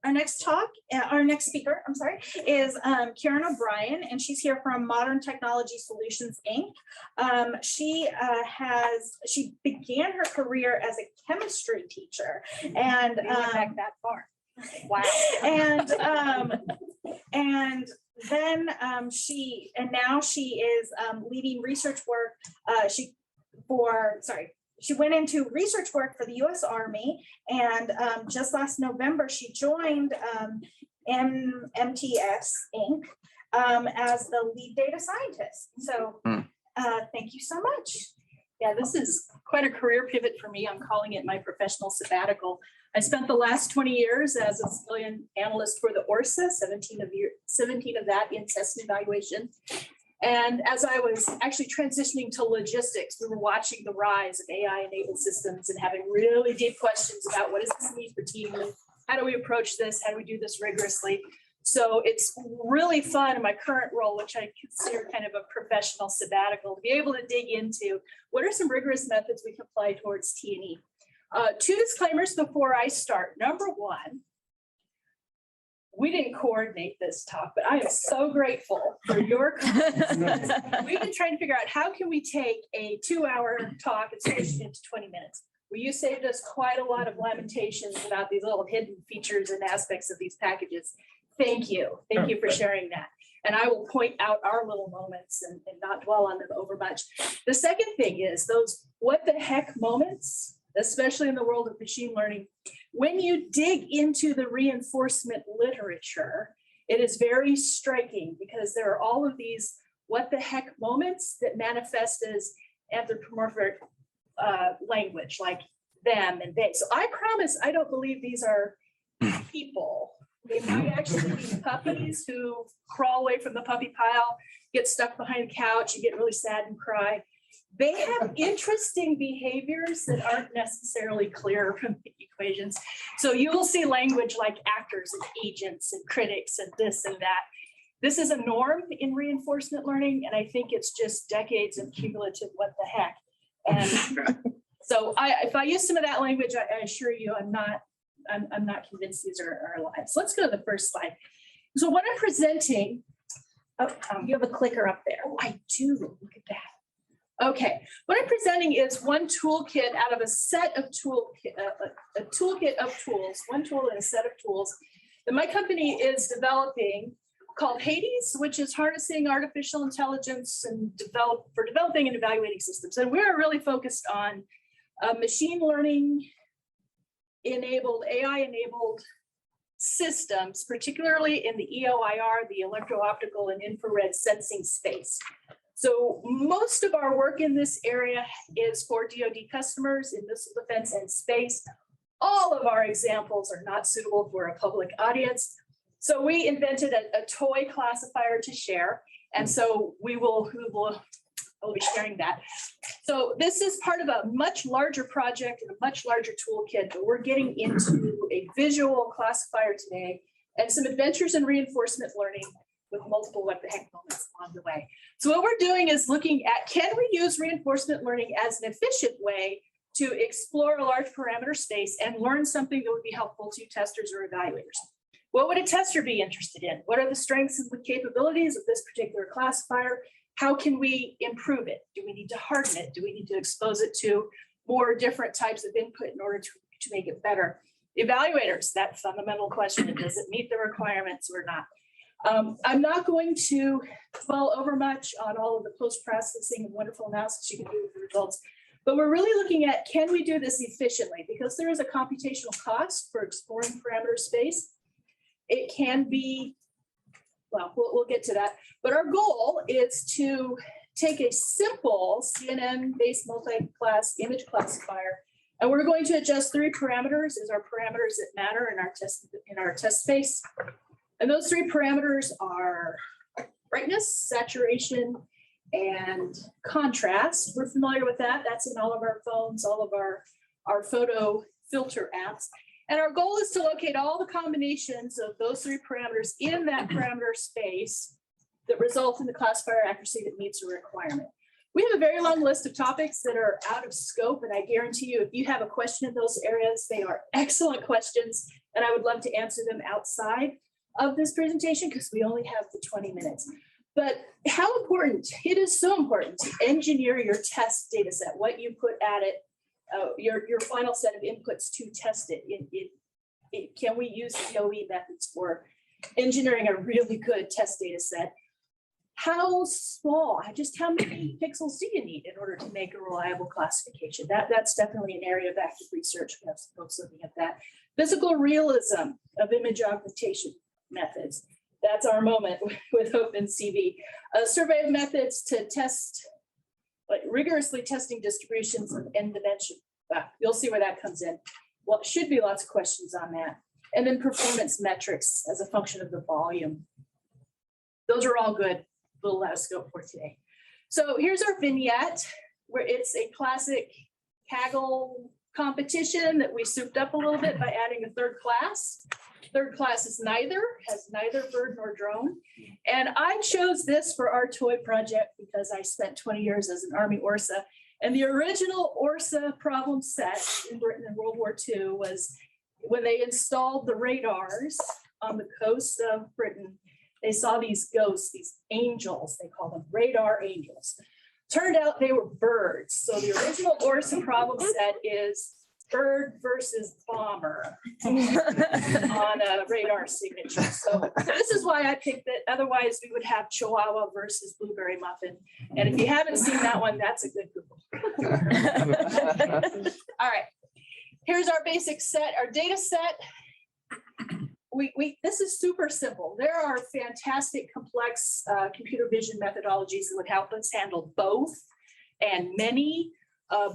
our next speaker, I'm sorry, is Karen O'Brien, and she's here from Modern Technology Solutions, Inc. She began her career as a chemistry teacher, and went back that far. Wow. And then now she is leading research work. She went into research work for the U.S. Army, and just last November, she joined MTS Inc. As the lead data scientist. So thank you so much. Yeah, this is quite a career pivot for me. I'm calling it my professional sabbatical. I spent the last 20 years as a civilian analyst for the ORSA, 17 of that in test and evaluation. And as I was actually transitioning to logistics, we were watching the rise of AI-enabled systems and having really deep questions about what does this mean for team? How do we approach this? How do we do this rigorously? So it's really fun in my current role, which I consider kind of a professional sabbatical, to be able to dig into what are some rigorous methods we can apply towards T&E. Two disclaimers before I start. Number one, we didn't coordinate this talk, but I am so grateful for your comments. We've been trying to figure out how can we take a 2-hour talk and squish it into 20 minutes. Well, you saved us quite a lot of lamentations about these little hidden features and aspects of these packages. Thank you. Thank you for sharing that. And I will point out our little moments and not dwell on them over much. The second thing is those what the heck moments, especially in the world of machine learning. When you dig into the reinforcement literature, it is very striking because there are all of these what the heck moments that manifest as anthropomorphic language, like them and they. So I promise I don't believe these are people. They might actually be puppies who crawl away from the puppy pile, get stuck behind the couch, and get really sad and cry. They have interesting behaviors that aren't necessarily clear from the equations. So you will see language like actors and agents and critics and this and that. This is a norm in reinforcement learning, and I think it's just decades of cumulative what the heck. And so if I use some of that language, I assure you I'm not convinced these are alive. So let's go to the first slide. So what I'm presenting, you have a clicker up there. Oh, I do, look at that. Okay, what I'm presenting is one toolkit out of a set of a toolkit of tools, one tool and a set of tools that my company is developing called Hades, which is harnessing artificial intelligence and developing and evaluating systems. And we're really focused on machine learning enabled, AI-enabled systems, particularly in the EOIR, the electro-optical and infrared sensing space. So most of our work in this area is for DoD customers in missile defense and space. All of our examples are not suitable for a public audience. So we invented a toy classifier to share. And so I'll be sharing that. So this is part of a much larger project and a much larger toolkit, but we're getting into a visual classifier today and some adventures in reinforcement learning with multiple what the heck moments along the way. So what we're doing is looking at, can we use reinforcement learning as an efficient way to explore a large parameter space and learn something that would be helpful to testers or evaluators? What would a tester be interested in? What are the strengths and capabilities of this particular classifier? How can we improve it? Do we need to harden it? Do we need to expose it to more different types of input in order to make it better? Evaluators, that fundamental question, does it meet the requirements or not? I'm not going to dwell over much on all of the post-processing and wonderful analysis you can do with the results, but we're really looking at, can we do this efficiently? Because there is a computational cost for exploring parameter space. It can be, well, we'll get to that, but our goal is to take a simple CNN-based multi-class image classifier, and we're going to adjust 3 parameters as our parameters that matter in our test space. And those 3 parameters are brightness, saturation, and contrast. We're familiar with that. That's in all of our phones, all of our photo filter apps. And our goal is to locate all the combinations of those 3 parameters in that parameter space that result in the classifier accuracy that meets a requirement. We have a very long list of topics that are out of scope, and I guarantee you, if you have a question in those areas, they are excellent questions, and I would love to answer them outside of this presentation because we only have the 20 minutes. But how important, it is so important to engineer your test data set, what you put at it, your final set of inputs to test it. Can we use DOE methods for engineering a really good test data set? How small, just how many pixels do you need in order to make a reliable classification? That's definitely an area of active research. We have some folks looking at that. Physical realism of image augmentation methods. That's our moment with OpenCV. Survey of methods to test, like rigorously testing distributions of n dimension. You'll see where that comes in. Well, it should be lots of questions on that. And then performance metrics as a function of the volume. Those are all good, a little out of scope for today. So here's our vignette, where it's a classic Kaggle competition that we souped up a little bit by adding a third class. Third class is has neither bird nor drone. And I chose this for our toy project because I spent 20 years as an Army ORSA. And the original ORSA problem set in Britain in World War II was when they installed the radars on the coast of Britain, they saw these ghosts, these angels, they call them radar angels. Turned out they were birds. So the original ORSA problem set is bird versus bomber on a radar signature. So this is why I picked it. Otherwise, we would have Chihuahua versus blueberry muffin. And if you haven't seen that one, that's a good Google. All right. Here's our basic set, our data set. This is super simple. There are fantastic, complex computer vision methodologies that would help us handle both and many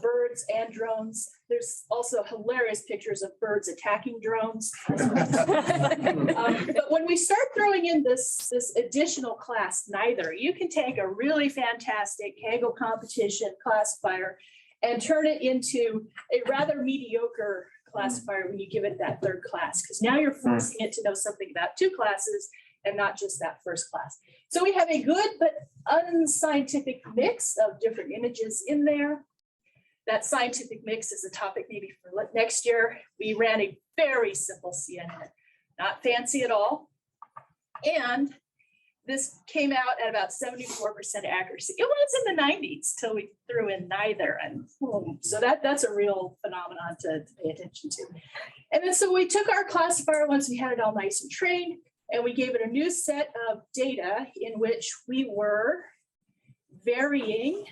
birds and drones. There's also hilarious pictures of birds attacking drones. But when we start throwing in this additional class, neither, you can take a really fantastic Kaggle competition classifier and turn it into a rather mediocre classifier when you give it that third class, because now you're forcing it to know something about two classes and not just that first class. So we have a good but unscientific mix of different images in there. That scientific mix is a topic maybe for next year. We ran a very simple CNN, not fancy at all. And this came out at about 74% accuracy. It was in the 90s till we threw in neither. And boom. So that's a real phenomenon to pay attention to. And then so we took our classifier once we had it all nice and trained, and we gave it a new set of data in which we were varying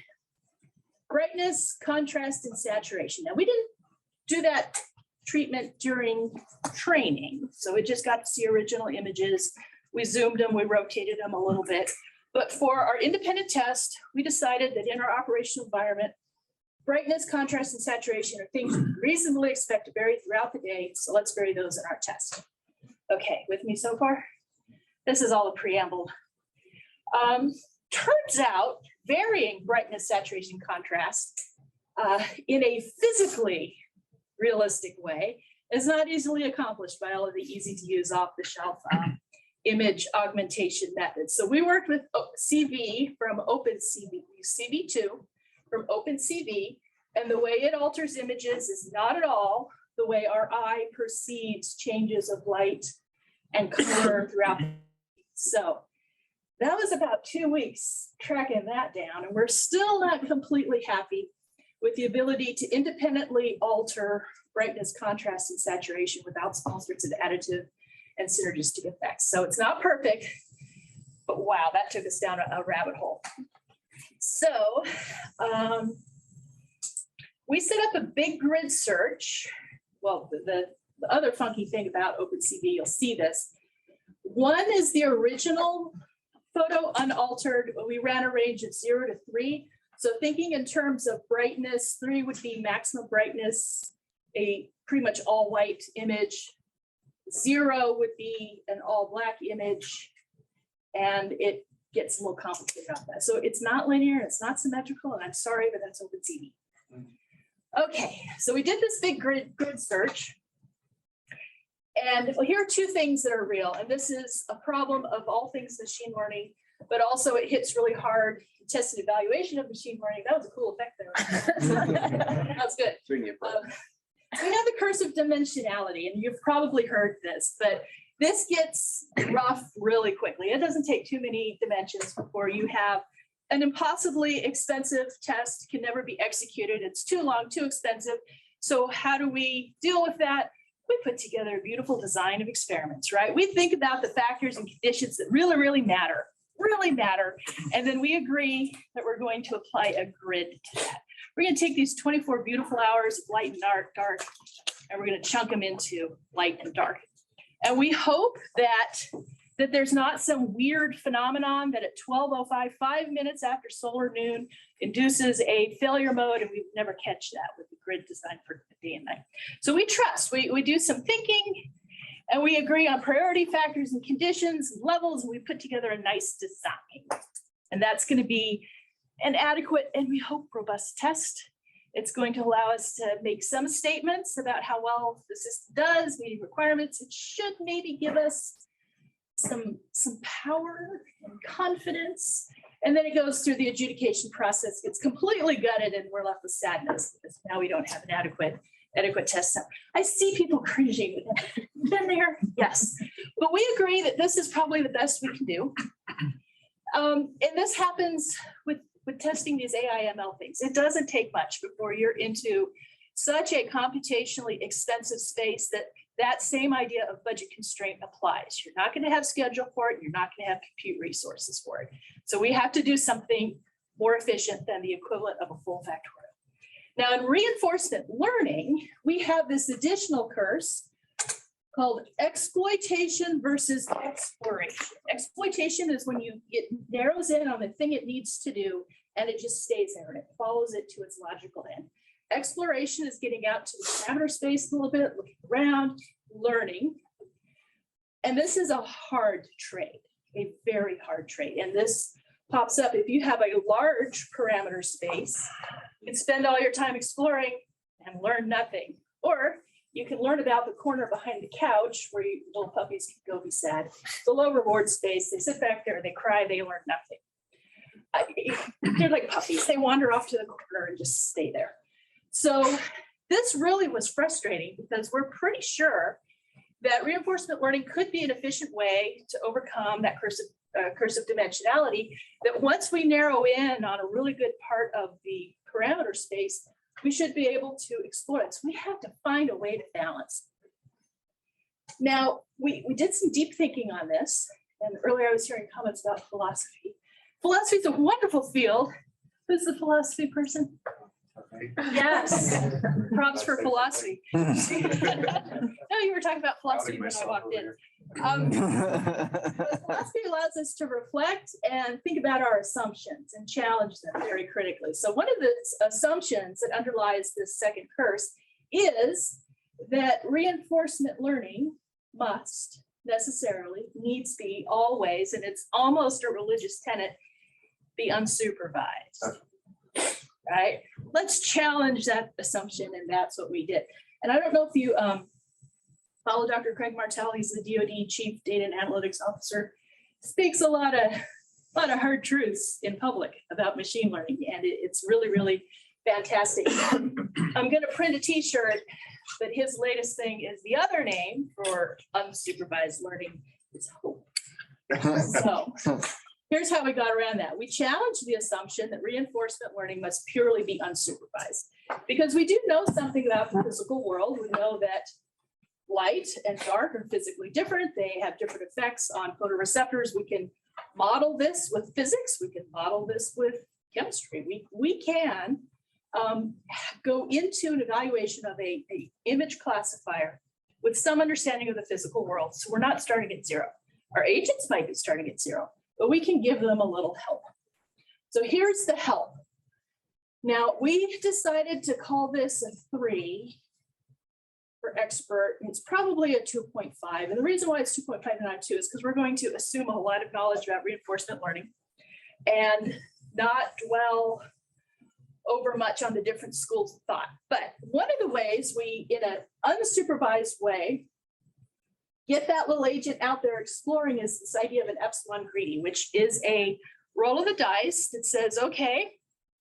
brightness, contrast, and saturation. Now, we didn't do that treatment during training, so we just got to see original images. We zoomed them, we rotated them a little bit. But for our independent test, we decided that in our operational environment, brightness, contrast, and saturation are things you reasonably expect to vary throughout the day. So let's vary those in our test. Okay, with me so far? This is all a preamble. Turns out varying brightness, saturation, contrast in a physically realistic way is not easily accomplished by all of the easy to use off the shelf image augmentation methods. So we worked with CV from OpenCV, CV2 from OpenCV, and the way it alters images is not at all the way our eye perceives changes of light and color throughout. So that was about 2 weeks tracking that down, and we're still not completely happy with the ability to independently alter brightness, contrast, and saturation without all sorts of additive and synergistic effects. So it's not perfect, but wow, that took us down a rabbit hole. So we set up a big grid search. Well, the other funky thing about OpenCV, you'll see this. One is the original photo unaltered. We ran a range of 0 to 3. So thinking in terms of brightness, 3 would be maximum brightness, a pretty much all white image. 0 would be an all black image, and it gets a little complicated about that. So it's not linear, it's not symmetrical, and I'm sorry, but that's OpenCV. Okay, so we did this big grid search. And here are two things that are real, and this is a problem of all things machine learning. but also it hits really hard. Test and evaluation of machine learning. That was a cool effect there. That's good. So we have the curse of dimensionality, and you've probably heard this, but this gets rough really quickly. It doesn't take too many dimensions before you have an impossibly expensive test, can never be executed. It's too long, too expensive. So how do we deal with that? We put together a beautiful design of experiments, right? We think about the factors and conditions that really matter. And then we agree that we're going to apply a grid to that. We're going to take these 24 beautiful hours of light and dark, and we're going to chunk them into light and dark. And we hope that there's not some weird phenomenon that at 12:05, 5 minutes after solar noon, induces a failure mode, and we never catch that with the grid design for day and night. So we trust, we do some thinking, and we agree on priority factors and conditions and levels, and we put together a nice design. And that's going to be an adequate and we hope robust test. It's going to allow us to make some statements about how well the system does, meeting requirements. It should maybe give us some power and confidence. And then it goes through the adjudication process. It's completely gutted, and we're left with sadness because now we don't have an adequate test set. I see people cringing. Been there? Yes. But we agree that this is probably the best we can do. And this happens with testing these AI ML things. It doesn't take much before you're into such a computationally expensive space that same idea of budget constraint applies. You're not going to have schedule for it. You're not going to have compute resources for it. So we have to do something more efficient than the equivalent of a full factorial. Now, in reinforcement learning, we have this additional curse called exploitation versus exploration. Exploitation is when it narrows in on the thing it needs to do, and it just stays there and it follows it to its logical end. Exploration is getting out to the parameter space a little bit, looking around, learning. And this is a hard trade, a very hard trade. And this pops up if you have a large parameter space, you can spend all your time exploring and learn nothing. Or you can learn about the corner behind the couch where little puppies can go be sad. It's a low reward space. They sit back there, they cry, they learn nothing. They're like puppies. They wander off to the corner and just stay there. So this really was frustrating because we're pretty sure that reinforcement learning could be an efficient way to overcome that curse of dimensionality, that once we narrow in on a really good part of the parameter space, we should be able to explore it. So we have to find a way to balance. Now, we did some deep thinking on this, and earlier I was hearing comments about philosophy. Philosophy is a wonderful field. Who's the philosophy person? Yes, props for philosophy. No, you were talking about philosophy when I walked in. Philosophy allows us to reflect and think about our assumptions and challenge them very critically. So one of the assumptions that underlies this second curse is that reinforcement learning must necessarily, needs be, always, and it's almost a religious tenet, be unsupervised. Right? Let's challenge that assumption, and that's what we did. And I don't know if you follow Dr. Craig Martell. He's the DoD Chief Data and Analytics Officer. Speaks a lot of hard truths in public about machine learning, and it's really fantastic. I'm going to print a T-shirt, but his latest thing is the other name for unsupervised learning is hope. So here's how we got around that. We challenged the assumption that reinforcement learning must purely be unsupervised, because we do know something about the physical world. We know that light and dark are physically different. They have different effects on photoreceptors. We can model this with physics. We can model this with chemistry. We can go into an evaluation of a image classifier with some understanding of the physical world. So we're not starting at zero. Our agents might be starting at zero, but we can give them a little help. So here's the help. Now, we decided to call this a 3 for expert, and it's probably a 2.5. And the reason why it's 2.5 and not 2 is because we're going to assume a lot of knowledge about reinforcement learning and not dwell over much on the different schools of thought. But one of the ways we, in an unsupervised way, get that little agent out there exploring is this idea of an epsilon greedy, which is a roll of the dice that says, okay,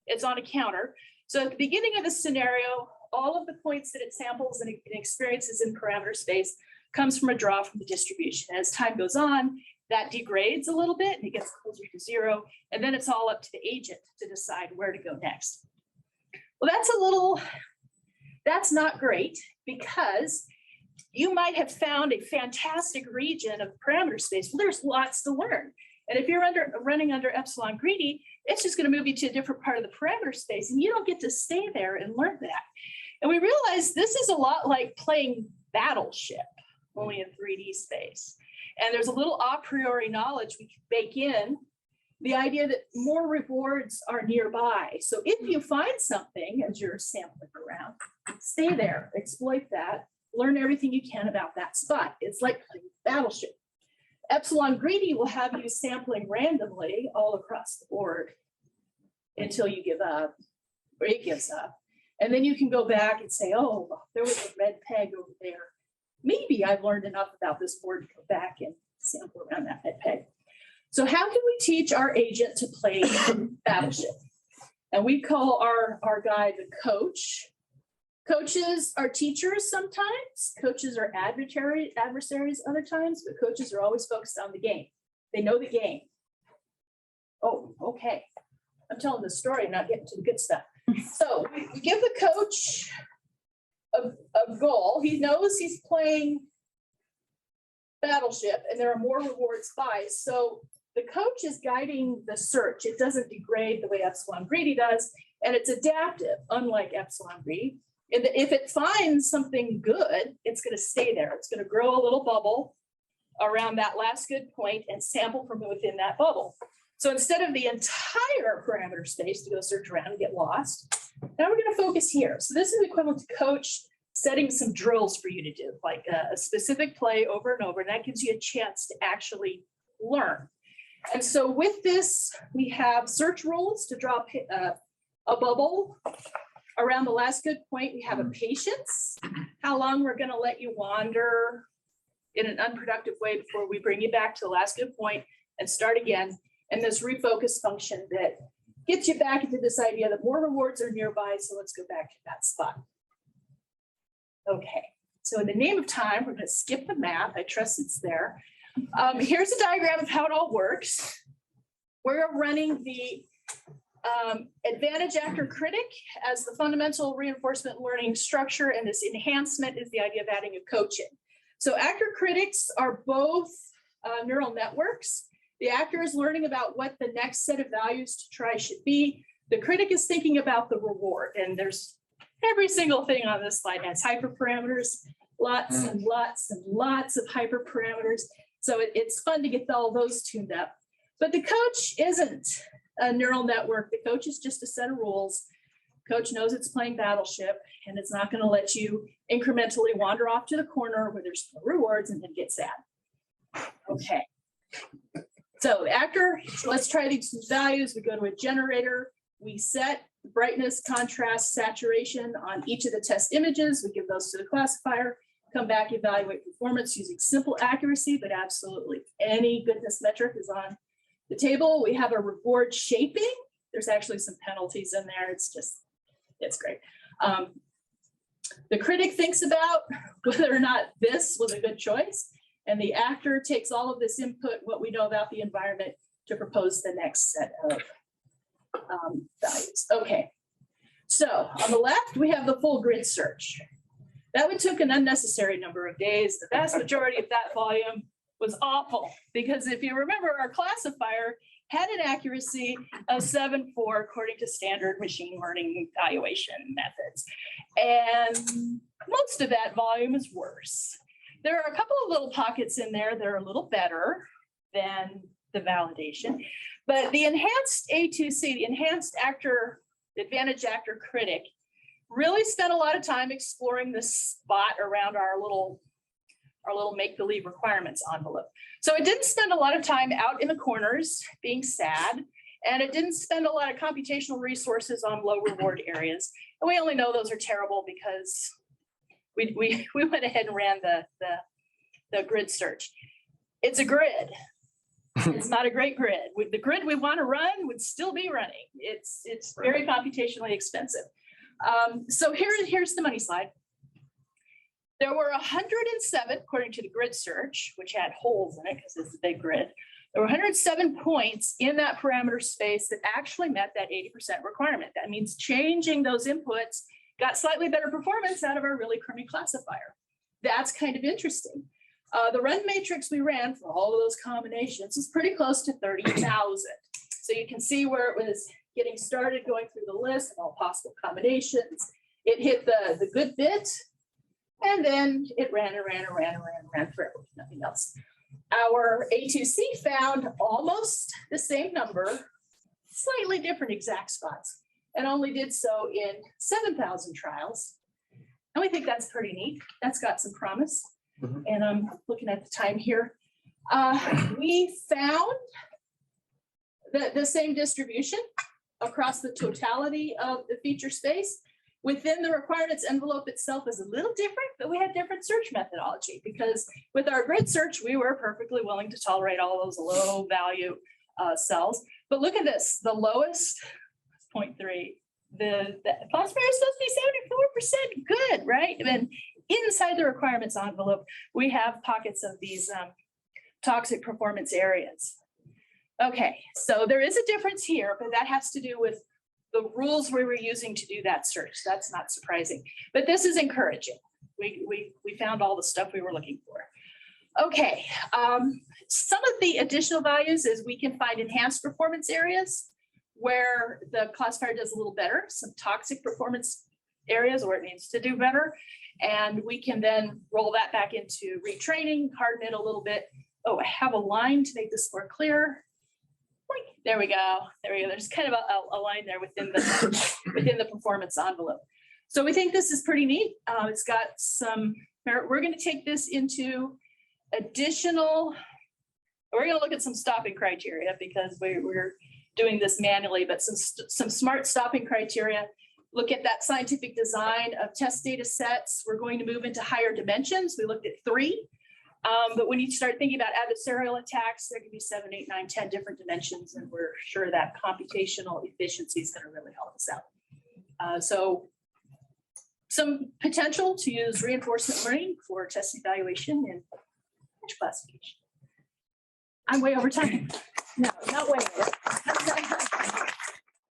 it's on a counter. So at the beginning of the scenario, all of the points that it samples and experiences in parameter space comes from a draw from the distribution. As time goes on, that degrades a little bit and it gets closer to zero. And then it's all up to the agent to decide where to go next. Well, that's not great, because you might have found a fantastic region of parameter space. Well, there's lots to learn. And if you're running under epsilon greedy, it's just going to move you to a different part of the parameter space, and you don't get to stay there and learn that. And we realize this is a lot like playing Battleship, only in 3D space. And there's a little a priori knowledge we can bake in, the idea that more rewards are nearby. So if you find something as you're sampling around, stay there, exploit that, learn everything you can about that spot. It's like playing Battleship. Epsilon greedy will have you sampling randomly all across the board until you give up, or it gives up. And then you can go back and say, oh, there was a red peg over there. Maybe I've learned enough about this board to go back and sample around that red peg. So how can we teach our agent to play Battleship? And we call our guy the coach. Coaches are teachers sometimes. Coaches are adversaries other times, but coaches are always focused on the game. They know the game. Oh, okay. I'm telling the story, not getting to the good stuff. So we give the coach a goal. He knows he's playing Battleship and there are more rewards by. So the coach is guiding the search. It doesn't degrade the way epsilon greedy does, and it's adaptive, unlike epsilon greedy. If it finds something good, it's going to stay there. It's going to grow a little bubble around that last good point and sample from within that bubble. So instead of the entire parameter space to go search around and get lost, now we're going to focus here. So this is equivalent to coach setting some drills for you to do, like a specific play over and over, and that gives you a chance to actually learn. And so with this, we have search rules to draw a bubble around the last good point. We have a patience, how long we're going to let you wander in an unproductive way before we bring you back to the last good point and start again. And this refocus function that gets you back into this idea that more rewards are nearby. So let's go back to that spot. Okay, so in the name of time, we're going to skip the math. I trust it's there. Here's a diagram of how it all works. We're running the advantage actor critic as the fundamental reinforcement learning structure, and this enhancement is the idea of adding a coach in. So actor critics are both neural networks. The actor is learning about what the next set of values to try should be. The critic is thinking about the reward, and there's every single thing on this slide has hyperparameters, lots and lots and lots of hyperparameters. So it's fun to get all those tuned up. But the coach isn't a neural network. The coach is just a set of rules. Coach knows it's playing Battleship, and it's not going to let you incrementally wander off to the corner where there's no rewards and then get sad. Okay. So after, let's try these values. We go to a generator. We set brightness, contrast, saturation on each of the test images. We give those to the classifier. Come back, evaluate performance using simple accuracy, but absolutely any goodness metric is on the table. We have a reward shaping. There's actually some penalties in there. It's great. The critic thinks about whether or not this was a good choice, and the actor takes all of this input, what we know about the environment, to propose the next set of values. Okay, so on the left, we have the full grid search. That would took an unnecessary number of days. The vast majority of that volume was awful, because if you remember, our classifier had an accuracy of 7.4 according to standard machine learning evaluation methods. And most of that volume is worse. There are a couple of little pockets in there that are a little better than the validation, but the enhanced A2C, the enhanced actor, advantage actor critic, really spent a lot of time exploring this spot around our little make-believe requirements envelope. So it didn't spend a lot of time out in the corners being sad, and it didn't spend a lot of computational resources on low reward areas. And we only know those are terrible because we went ahead and ran the the grid search. It's a grid. It's not a great grid. With the grid we want to run would still be running. It's very computationally expensive. So here's the money slide. There were 107, according to the grid search, which had holes in it because it's a big grid. There were 107 points in that parameter space that actually met that 80% requirement. That means changing those inputs got slightly better performance out of our really crummy classifier. That's kind of interesting. The run matrix we ran for all of those combinations is pretty close to 30,000. So you can see where it was getting started going through the list of all possible combinations. It hit the good bit, and then it ran through nothing else. Our A2C found almost the same number, slightly different exact spots, and only did so in 7,000 trials. And we think that's pretty neat. That's got some promise. And I'm looking at the time here. We found the same distribution across the totality of the feature space. Within the requirements envelope itself is a little different, but we had different search methodology because with our grid search, we were perfectly willing to tolerate all those low value cells. But look at this, the lowest 0.3, the classifier is supposed to be 74% good, right? And inside the requirements envelope, we have pockets of these toxic performance areas. Okay, so there is a difference here, but that has to do with the rules we were using to do that search. That's not surprising, but this is encouraging. We found all the stuff we were looking for. Okay, some of the additional values is we can find enhanced performance areas where the classifier does a little better, some toxic performance areas where it needs to do better. And we can then roll that back into retraining, harden it a little bit. Oh, I have a line to make this more clear. There we go. There we go. There's kind of a line there within the performance envelope. So we think this is pretty neat. It's got some merit. We're going to take this into additional. We're going to look at some stopping criteria because we're doing this manually, but some smart stopping criteria. Look at that scientific design of test data sets. We're going to move into higher dimensions. We looked at 3. But when you start thinking about adversarial attacks, there can be 7, 8, 9, 10 different dimensions, and we're sure that computational efficiency is going to really help us out. So some potential to use reinforcement learning for test evaluation and image classification. I'm way over time. No, not way over.